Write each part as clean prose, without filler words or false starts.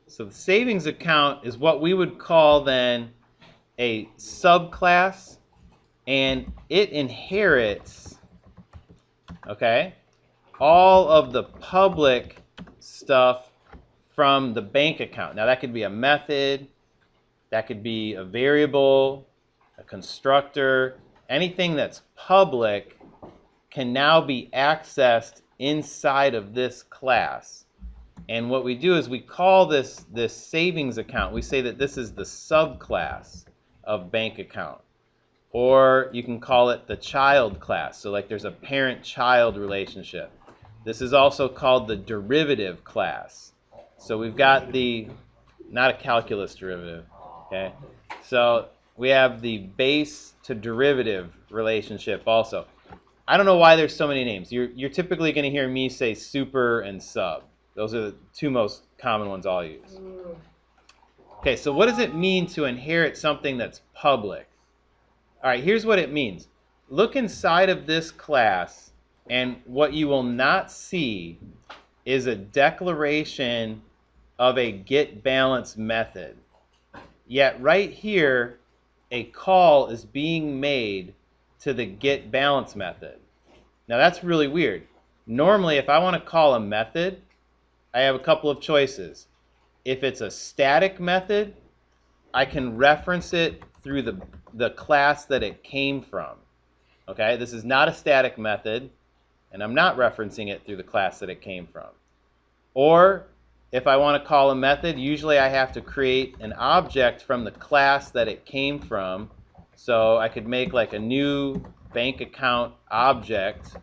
So the savings account is what we would call then a subclass, and it inherits, okay, all of the public stuff from the bank account. Now that could be a method, that could be a variable, a constructor, anything that's public can now be accessed inside of this class. And what we do is we call this savings account. We say that this is the subclass of bank account. Or you can call it the child class. So like there's a parent-child relationship. This is also called the derivative class. So we've got the, not a calculus derivative, okay? So we have the base to derivative relationship also. I don't know why there's so many names. You're typically going to hear me say super and sub. Those are the two most common ones I'll use. Okay, so what does it mean to inherit something that's public? All right, here's what it means. Look inside of this class, and what you will not see is a declaration of a get balance method. Yet right here, a call is being made to the get balance method. Now that's really weird. Normally, if I want to call a method, I have a couple of choices. If it's a static method, I can reference it through the class that it came from. Okay, this is not a static method, and I'm not referencing it through the class that it came from. Or if I want to call a method, usually I have to create an object from the class that it came from. So I could make like a new bank account object.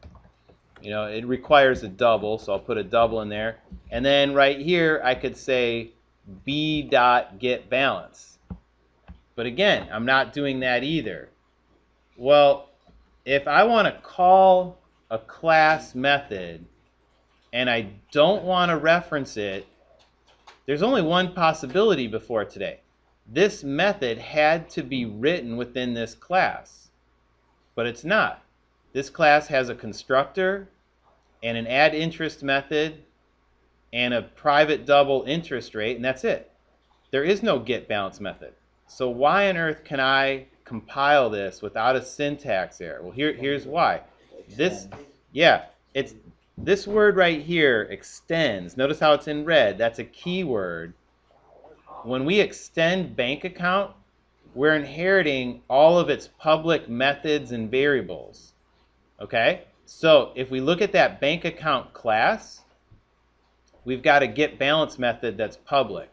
You know, it requires a double, so I'll put a double in there. And then right here, I could say b.getBalance. But again, I'm not doing that either. Well, if I want to call a class method and I don't want to reference it, there's only one possibility before today. This method had to be written within this class, but it's not. This class has a constructor and an add interest method and a private double interest rate, and that's it. There is no get balance method. So why on earth can I compile this without a syntax error? Well, here's why. This, yeah, it's this word right here, extends. Notice how it's in red. That's a keyword. When we extend bank account, we're inheriting all of its public methods and variables. Okay? So if we look at that bank account class, we've got a get balance method that's public.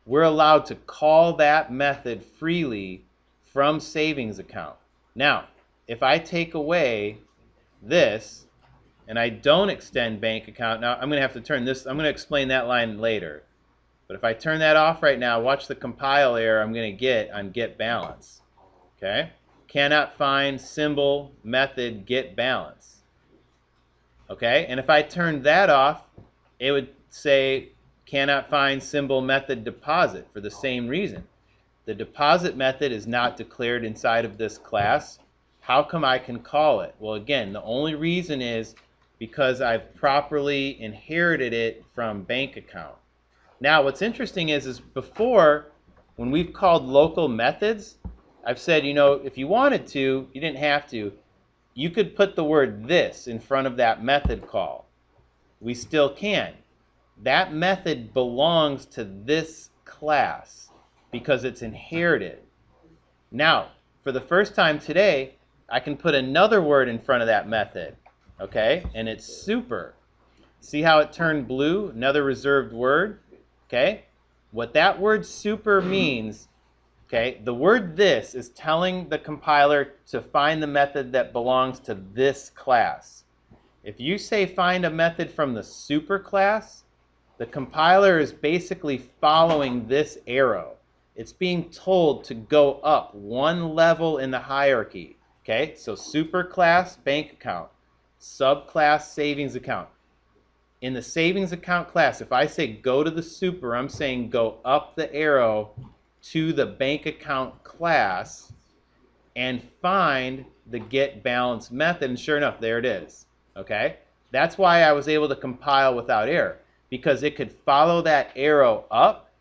We're allowed to call that method freely from savings account. Now, if I take away this and I don't extend bank account, now I'm going to have to turn this, I'm going to explain that line later. But if I turn that off right now, watch the compile error I'm going to get on get balance. Okay? Cannot find symbol method get balance. Okay? And if I turn that off, it would say cannot find symbol method deposit for the same reason. The deposit method is not declared inside of this class. How come I can call it? Well, again, the only reason is because I've properly inherited it from bank account. Now, what's interesting is before, when we've called local methods, I've said, you know, if you wanted to, you didn't have to, you could put the word this in front of that method call. We still can. That method belongs to this class because it's inherited. Now, for the first time today, I can put another word in front of that method, okay? And it's super. See how it turned blue? Another reserved word, okay? What that word super means, okay, the word this is telling the compiler to find the method that belongs to this class. If you say find a method from the super class, the compiler is basically following this arrow. It's being told to go up one level in the hierarchy. Okay, so superclass bank account, subclass savings account. In the savings account class, if I say go to the super, I'm saying go up the arrow to the bank account class and find the get balance method. And sure enough, there it is. Okay, that's why I was able to compile without error, because it could follow that arrow up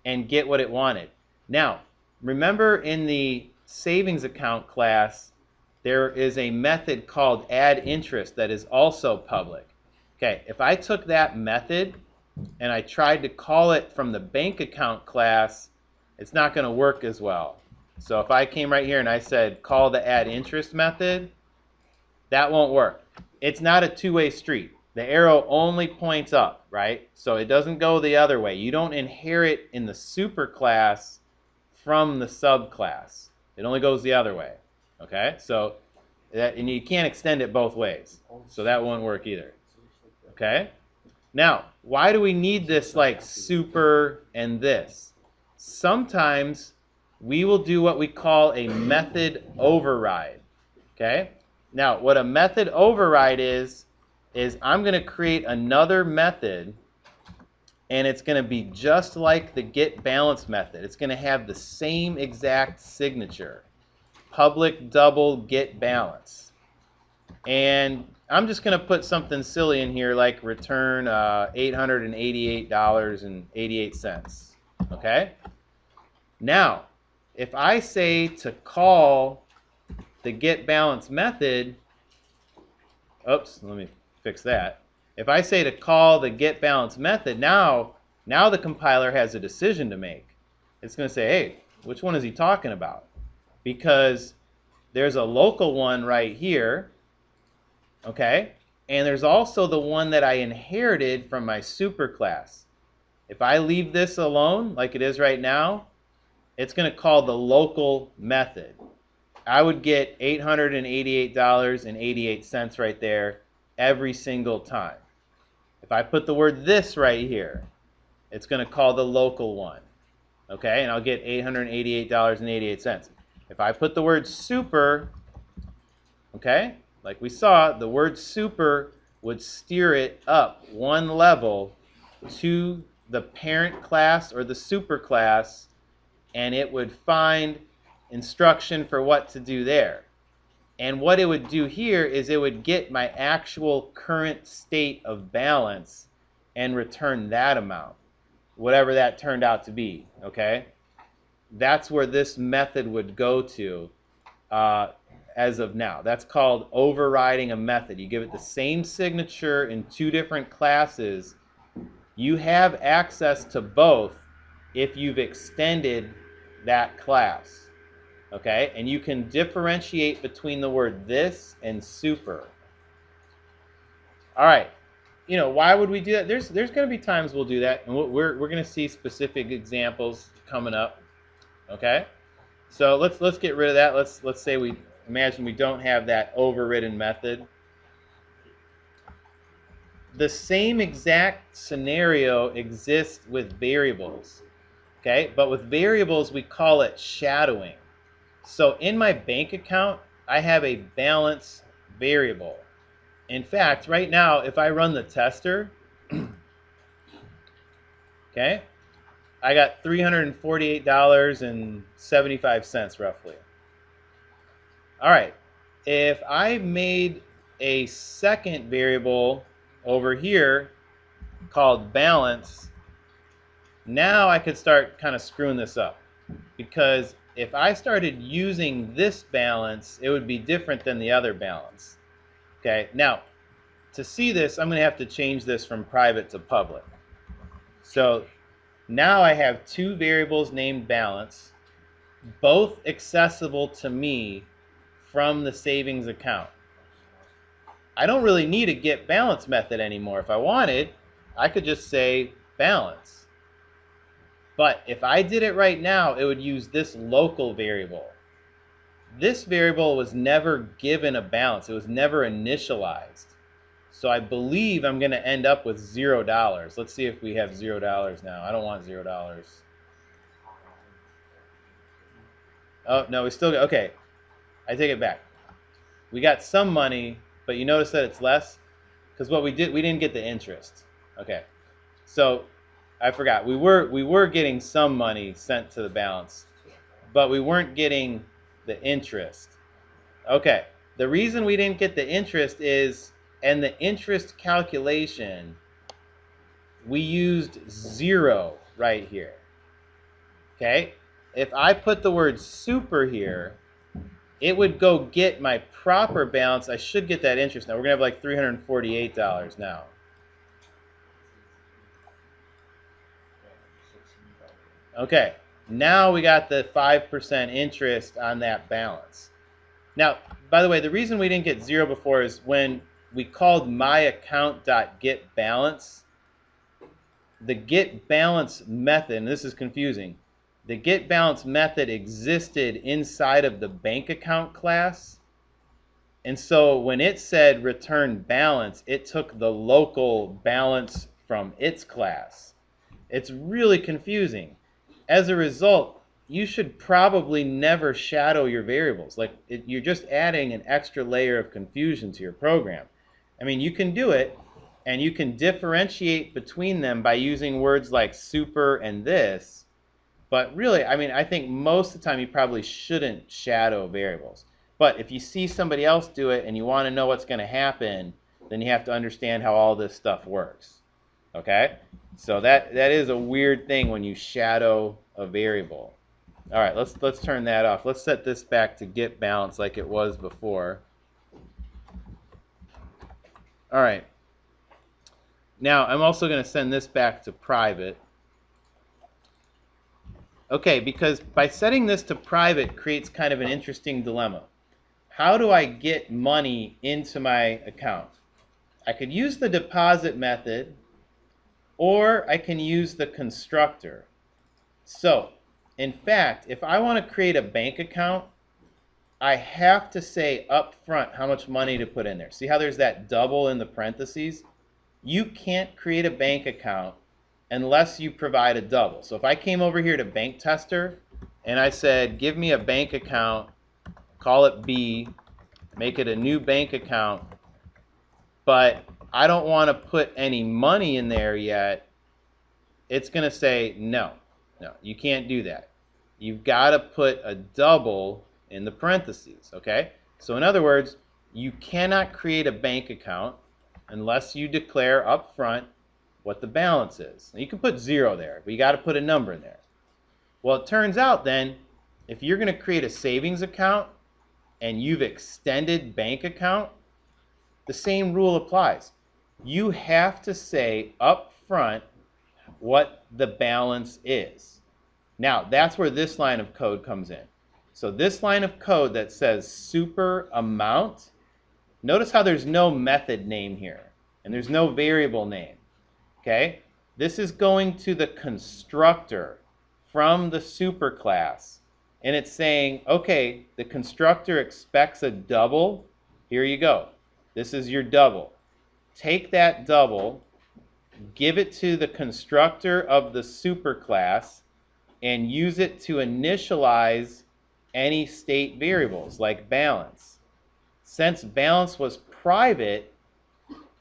and get what it wanted. Now, remember in the savings account class, there is a method called add interest that is also public. Okay, if I took that method and I tried to call it from the bank account class, it's not going to work as well. So if I came right here and I said call the add interest method, that won't work. It's not a two-way street. The arrow only points up, right? So it doesn't go the other way. You don't inherit in the superclass from the subclass. It only goes the other way, okay? So that, and you can't extend it both ways. So that won't work either, okay? Now, why do we need this like super and this? Sometimes we will do what we call a method override, okay? Now, what a method override is I'm going to create another method, and it's going to be just like the get balance method. It's going to have the same exact signature, public double get balance. And I'm just going to put something silly in here like return $888.88. Okay? Now, if I say to call the get balance method, oops, let me fix that. If I say to call the get balance method, now the compiler has a decision to make. It's going to say, hey, which one is he talking about? Because there's a local one right here, okay? And there's also the one that I inherited from my superclass. If I leave this alone, like it is right now, it's going to call the local method. I would get $888.88 right there every single time. If I put the word this right here, it's going to call the local one. Okay, and I'll get $888.88. If I put the word super, okay, like we saw, the word super would steer it up one level to the parent class or the super class, and it would find instruction for what to do there. And what it would do here is it would get my actual current state of balance and return that amount, whatever that turned out to be, okay? That's where this method would go to as of now. That's called overriding a method. You give it the same signature in two different classes. You have access to both if you've extended that class. Okay, and you can differentiate between the word this and super. All right, you know, why would we do that? There's going to be times we'll do that, and we're going to see specific examples coming up. Okay, so let's get rid of that. Let's say we imagine we don't have that overridden method. The same exact scenario exists with variables. Okay, but with variables we call it shadowing. So in my bank account, I have a balance variable. In fact, right now, if I run the tester, okay, I got $348.75 roughly. All right, if I made a second variable over here called balance, now I could start kind of screwing this up. Because if I started using this balance, it would be different than the other balance. Okay, now to see this, I'm going to have to change this from private to public. So now I have two variables named balance, both accessible to me from the savings account. I don't really need a get balance method anymore. If I wanted, I could just say balance. But if I did it right now, it would use this local variable. This variable was never given a balance. It was never initialized. So I believe I'm going to end up with $0. Let's see if we have $0 now. I don't want $0. Oh, no, we still got, okay. I take it back. We got some money, but you notice that it's less? Because what we didn't get the interest. Okay. So I forgot. We were getting some money sent to the balance, but we weren't getting the interest. Okay. The reason we didn't get the interest is, and the interest calculation, we used 0 right here. Okay? If I put the word super here, it would go get my proper balance. I should get that interest now. We're going to have like $348 now. Okay, now we got the 5% interest on that balance. Now, by the way, the reason we didn't get 0 before is when we called myaccount.getBalance, the getBalance method, and this is confusing, the getBalance method existed inside of the bank account class. And so when it said return balance, it took the local balance from its class. It's really confusing. As a result, you should probably never shadow your variables. Like you're just adding an extra layer of confusion to your program. I mean, you can do it, and you can differentiate between them by using words like super and this. But really, I mean, I think most of the time you probably shouldn't shadow variables. But if you see somebody else do it and you want to know what's going to happen, then you have to understand how all this stuff works. Okay? So that is a weird thing when you shadow a variable. All right, let's turn that off. Let's set this back to get balance like it was before. All right. Now, I'm also going to send this back to private. Okay, because by setting this to private creates kind of an interesting dilemma. How do I get money into my account? I could use the deposit method, or I can use the constructor. So, in fact, if I want to create a bank account, I have to say up front how much money to put in there. See how there's that double in the parentheses? You can't create a bank account unless you provide a double. So if I came over here to Bank Tester and I said, give me a bank account, call it B, make it a new bank account, but I don't want to put any money in there yet, it's going to say, no, you can't do that. You've got to put a double in the parentheses, okay? So in other words, you cannot create a bank account unless you declare up front what the balance is. Now, you can put 0 there, but you got to put a number in there. Well, it turns out then, if you're going to create a savings account and you've extended bank account, the same rule applies. You have to say up front what the balance is. Now, that's where this line of code comes in. So this line of code that says super amount, notice how there's no method name here, and there's no variable name, okay? This is going to the constructor from the super class, and it's saying, okay, the constructor expects a double. Here you go. This is your double. Take that double, give it to the constructor of the super class, and use it to initialize any state variables like balance. Since balance was private,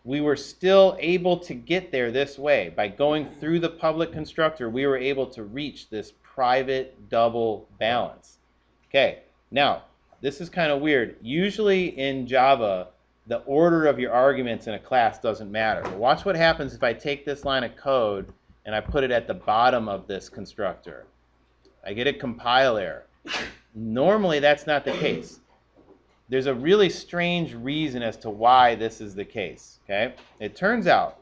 we were still able to get there this way. By going through the public constructor, we were able to reach this private double balance. Okay, now, this is kind of weird. Usually in Java, the order of your arguments in a class doesn't matter. But watch what happens if I take this line of code and I put it at the bottom of this constructor. I get a compile error. Normally, that's not the case. There's a really strange reason as to why this is the case. Okay? It turns out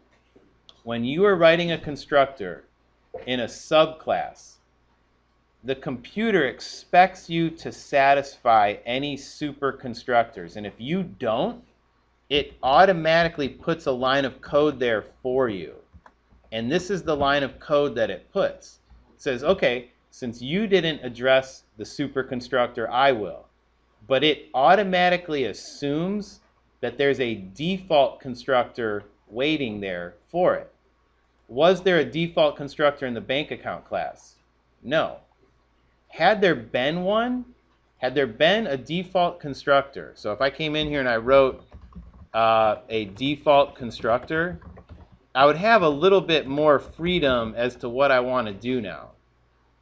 when you are writing a constructor in a subclass, the computer expects you to satisfy any super constructors. And if you don't, it automatically puts a line of code there for you. And this is the line of code that it puts. It says, okay, since you didn't address the super constructor, I will. But it automatically assumes that there's a default constructor waiting there for it. Was there a default constructor in the bank account class? No. Had there been one, had there been a default constructor, so if I came in here and I wrote a default constructor, I would have a little bit more freedom as to what I want to do now.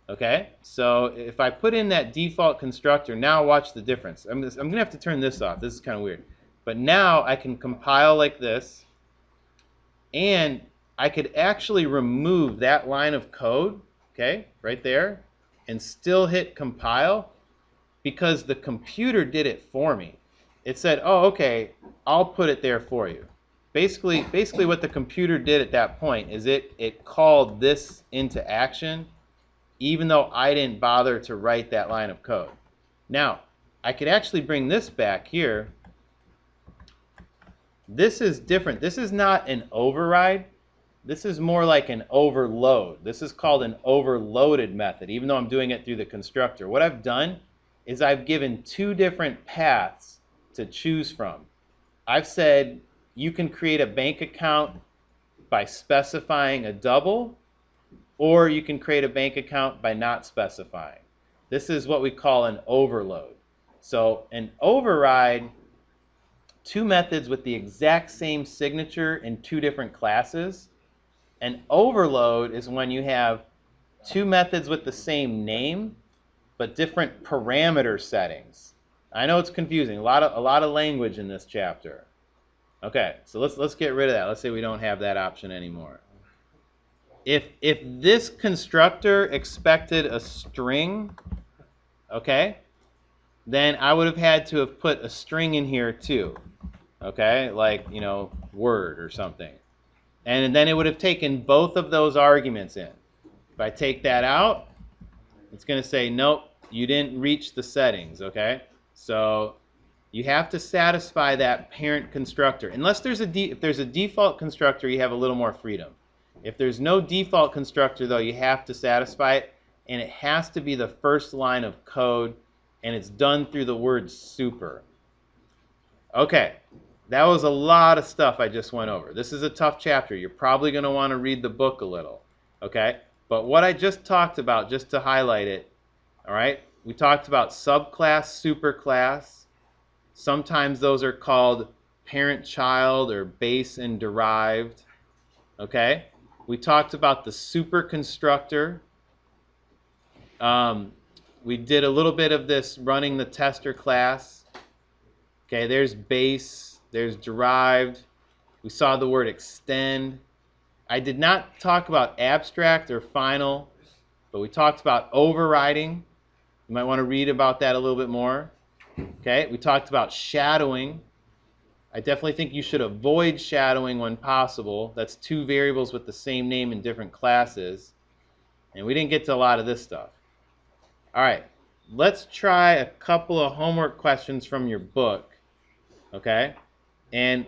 Okay, so if I put in that default constructor, now watch the difference. I'm going to have to turn this off. This is kind of weird. But now I can compile like this, and I could actually remove that line of code, okay, right there, and still hit compile because the computer did it for me. It said, oh, okay, I'll put it there for you. Basically what the computer did at that point is it called this into action, even though I didn't bother to write that line of code. Now, I could actually bring this back here. This is different. This is not an override. This is more like an overload. This is called an overloaded method, even though I'm doing it through the constructor. What I've done is I've given two different paths to choose from. I've said you can create a bank account by specifying a double, or you can create a bank account by not specifying. This is what we call an overload. So an override, two methods with the exact same signature in two different classes. An overload is when you have two methods with the same name, but different parameter settings. I know it's confusing. A lot of language in this chapter. Okay, so let's get rid of that. Let's say we don't have that option anymore. If this constructor expected a string, okay, then I would have had to have put a string in here too. Okay, like, you know, word or something. And then it would have taken both of those arguments in. If I take that out, it's going to say, nope, you didn't reach the settings, okay? So you have to satisfy that parent constructor. Unless there's if there's a default constructor, you have a little more freedom. If there's no default constructor, though, you have to satisfy it, and it has to be the first line of code, and it's done through the word super. Okay, that was a lot of stuff I just went over. This is a tough chapter. You're probably going to want to read the book a little, okay? But what I just talked about, just to highlight it, all right, we talked about subclass, superclass. Sometimes those are called parent-child or base and derived, okay? We talked about the super constructor. We did a little bit of this running the tester class. Okay, there's base, there's derived. We saw the word extend. I did not talk about abstract or final, but we talked about overriding. You might want to read about that a little bit more. Okay, we talked about shadowing. I definitely think you should avoid shadowing when possible. That's two variables with the same name in different classes. And we didn't get to a lot of this stuff. All right, let's try a couple of homework questions from your book. Okay, and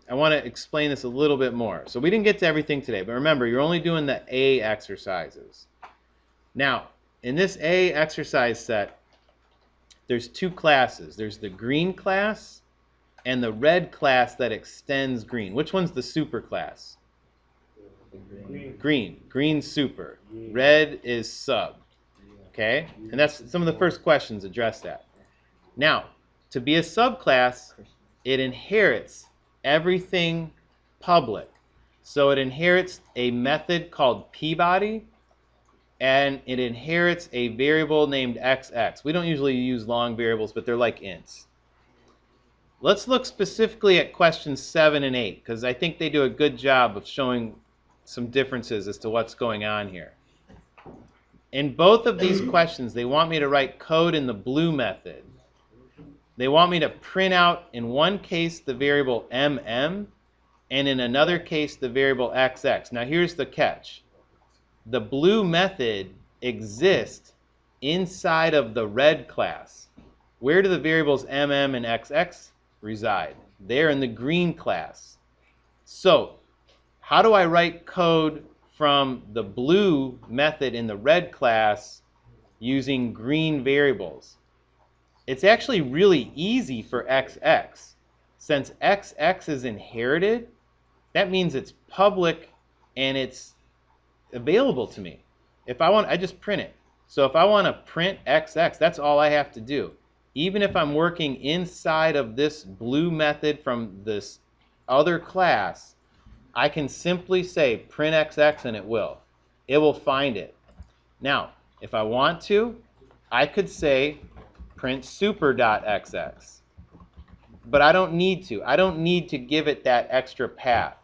I want to explain this a little bit more. So we didn't get to everything today, but remember, you're only doing the A exercises. Now, in this A exercise set, there's two classes. There's the green class and the red class that extends green. Which one's the super class? Green super. Red is sub. Okay? And that's some of the first questions address that. Now, to be a subclass, it inherits everything public. So it inherits a method called Peabody, and it inherits a variable named XX. We don't usually use long variables, but they're like ints. Let's look specifically at questions 7 and 8, because I think they do a good job of showing some differences as to what's going on here. In both of these questions, they want me to write code in the blue method. They want me to print out, in one case, the variable mm, and in another case, the variable xx. Now, here's the catch. The blue method exists inside of the red class. Where do the variables mm and xx reside? They're in the green class. So, how do I write code from the blue method in the red class using green variables? It's actually really easy for XX. Since XX is inherited, that means it's public and it's available to me. If I want, I just print it. So if I want to print XX, that's all I have to do. Even if I'm working inside of this blue method from this other class, I can simply say print XX and it will. It will find it. Now, if I want to, I could say print super.xx. But I don't need to. I don't need to give it that extra path.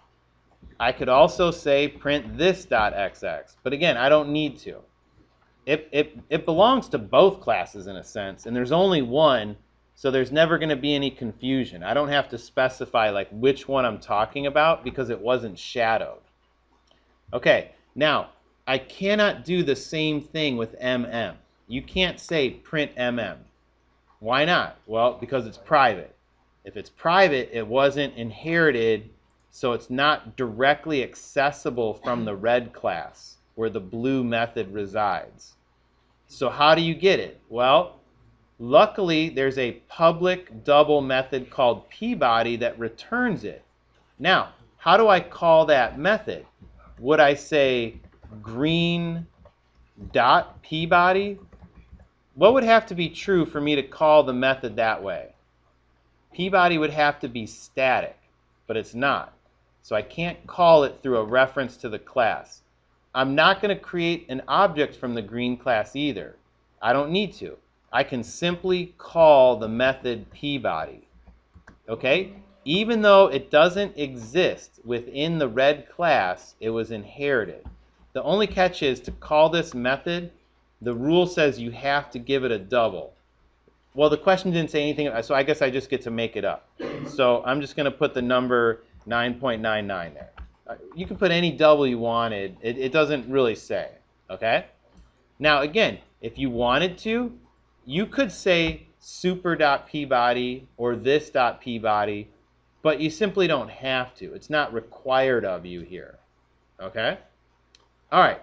I could also say print this.xx. But again, I don't need to. it belongs to both classes in a sense, and there's only one, so there's never going to be any confusion. I don't have to specify like which one I'm talking about because it wasn't shadowed. Okay, now I cannot do the same thing with MM. You can't say print MM. Why not? Well, because it's private. If it's private, it wasn't inherited, so it's not directly accessible from the red class where the blue method resides. So how do you get it? Well, luckily there's a public double method called Peabody that returns it. Now, how do I call that method? Would I say green dot Peabody? What would have to be true for me to call the method that way? Peabody would have to be static, but it's not. So I can't call it through a reference to the class. I'm not going to create an object from the green class either. I don't need to. I can simply call the method Peabody. Okay? Even though it doesn't exist within the red class, it was inherited. The only catch is to call this method, the rule says you have to give it a double. Well, the question didn't say anything, so I guess I just get to make it up. So I'm just going to put the number 9.99 there. You can put any double you wanted. It doesn't really say, okay? Now, again, if you wanted to, you could say super.peabody or this.peabody, but you simply don't have to. It's not required of you here, okay? All right.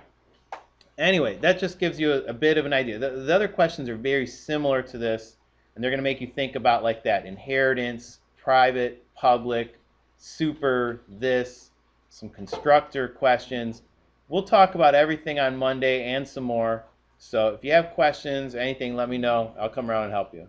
Anyway, that just gives you a bit of an idea. The other questions are very similar to this, and they're going to make you think about like that inheritance, private, public, super, this, some constructor questions. We'll talk about everything on Monday and some more. So if you have questions, anything, let me know. I'll come around and help you.